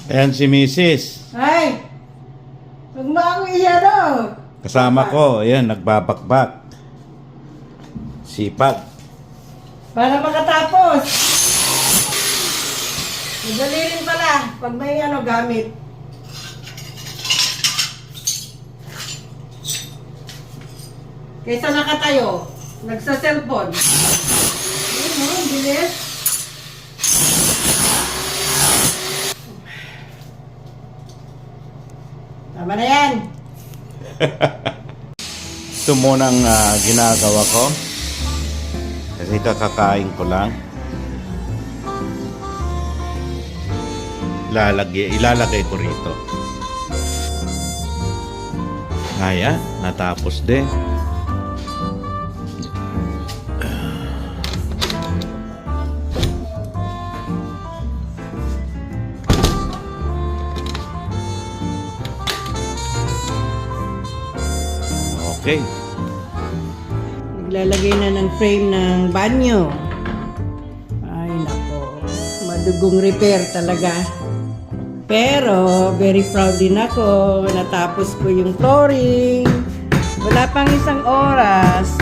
Ayan si Mrs. Ay! Huwag mo ako iyano! Kasama ko. Ayan, nagbabakbak. Sipag. Para makatapos! Madali rin pala pag may gamit. Kaysa nakatayo, nagsa-cellphone. Ayun mo, bilis. Tama na yan. Ito munang ginagawa ko. Kasi kakakain ko lang. Ilalagay ko rito. Ayan, natapos din. Okay. Naglalagay na ng frame ng banyo. Ay nako, madugong repair talaga. Pero very proud din ako. Natapos ko yung flooring. Wala pang isang oras.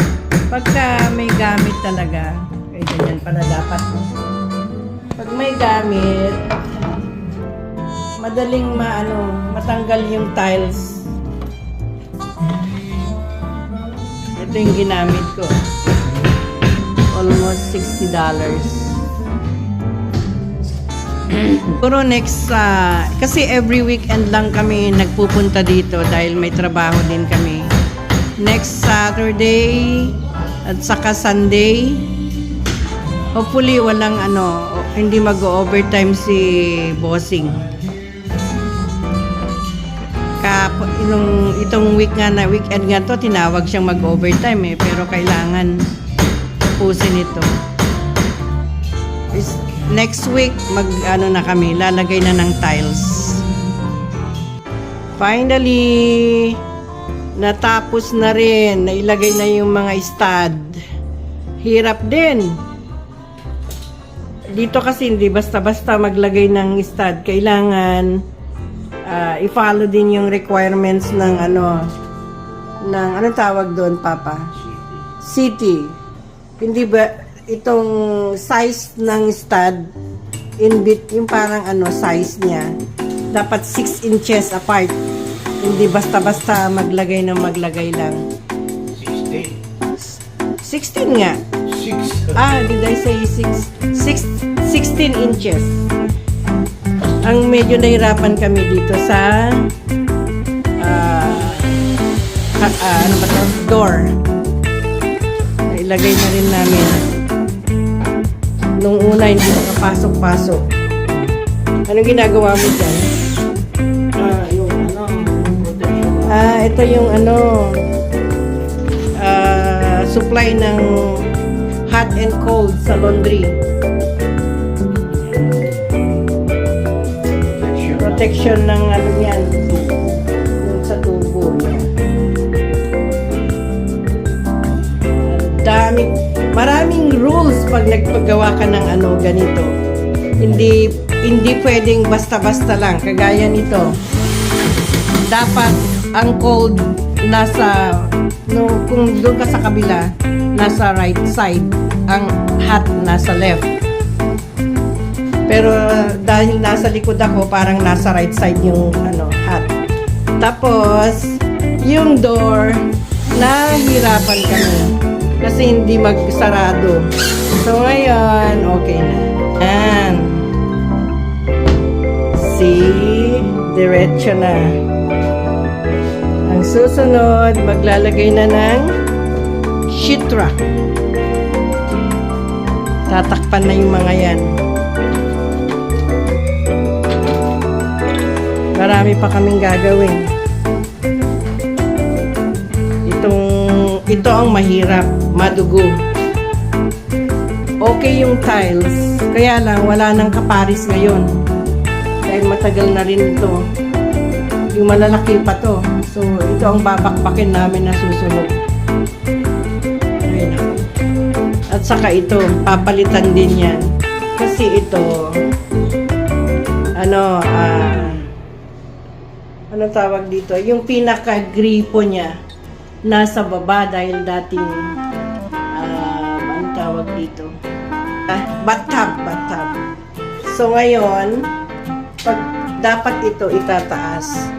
Pagka may gamit talaga. Eh ganyan pala dapat. Pag may gamit, madaling matanggal yung tiles. Ito yung ginamit ko. Almost $60. Pero next, kasi every weekend lang kami nagpupunta dito dahil may trabaho din kami. Next Saturday at saka Sunday, hopefully walang hindi mag-overtime si Bossing. Itong weekend nga to, tinawag siyang mag-overtime pero kailangan tapusin ito. Next week, na kami, lalagay na ng tiles. Finally, natapos na rin, nailagay na yung mga stud. Hirap din. Dito kasi hindi basta-basta maglagay ng stud. Kailangan i-follow din yung requirements ng anong tawag doon, Papa? City. Hindi ba itong size ng stud yung parang size niya dapat 6 inches apart. Hindi basta-basta maglagay ng maglagay lang. 16 nga. 6. Did I say 6? 16 inches. Ang medyo nahirapan kami dito sa door. Ilagay na rin namin. Nung una hindi makapasok-pasok. Anong ginagawa mo dyan? Ito yung supply ng hot and cold sa laundry. Protection ng yan, yung sa tubo niya. Maraming rules pag nagpagawa ka ng ganito. Hindi pwedeng basta-basta lang. Kagaya nito. Dapat ang cold nasa, kung doon ka sa kabila, nasa right side. Ang hot nasa left. Pero dahil nasa likod ako, parang nasa right side yung hot. Tapos, yung door, nahihirapan kami. Kasi hindi magsarado. So, ngayon, okay na. Yan. See? Diretso na. Ang susunod, maglalagay na ng sheetrock. Tatakpan na yung mga yan. Marami pa kaming gagawin. Ito ang mahirap, madugo. Okay yung tiles, kaya lang wala nang kaparis ngayon. Dahil matagal na rin ito. Yung malalaki pa to. So, ito ang babakbakin namin na susunod. Ayun na. At saka ito, papalitan din yan. Kasi ito, ano tawag dito? Yung pinaka-gripo niya nasa baba dahil dating ano tawag dito? Bathtub. So ngayon, pag dapat ito itataas.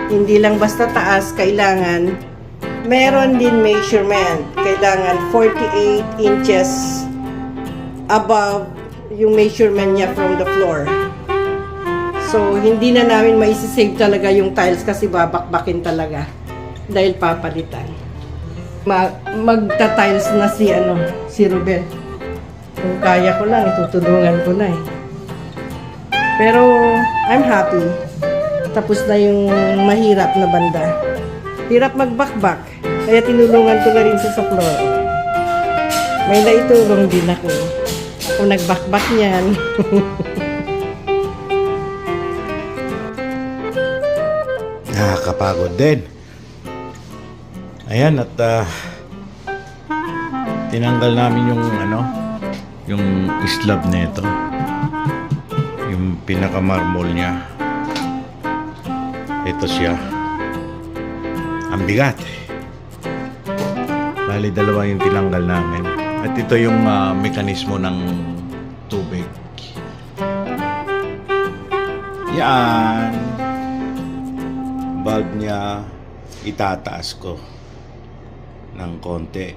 Hindi lang basta taas, kailangan meron din measurement. Kailangan 48 inches above yung measurement niya from the floor. So, hindi na namin maisisave talaga yung tiles kasi babakbakin talaga dahil papalitan. Magta-tiles na si Ruben. Kung kaya ko lang, itutulungan ko na eh. Pero, I'm happy. Tapos na yung mahirap na banda. Hirap magbakbak. Kaya tinulungan ko na rin sa floor. May naitulong din ako. Kung nagbakbak niyan. Nakakapagod din. Ayan, at tinanggal namin yung slab nito. Yung pinaka-marmol niya. Ito siya. Ang bigat. Bali, dalawa yung tinanggal namin. At ito yung mekanismo ng tubig. Yan. Valve niya, itataas ko ng konti.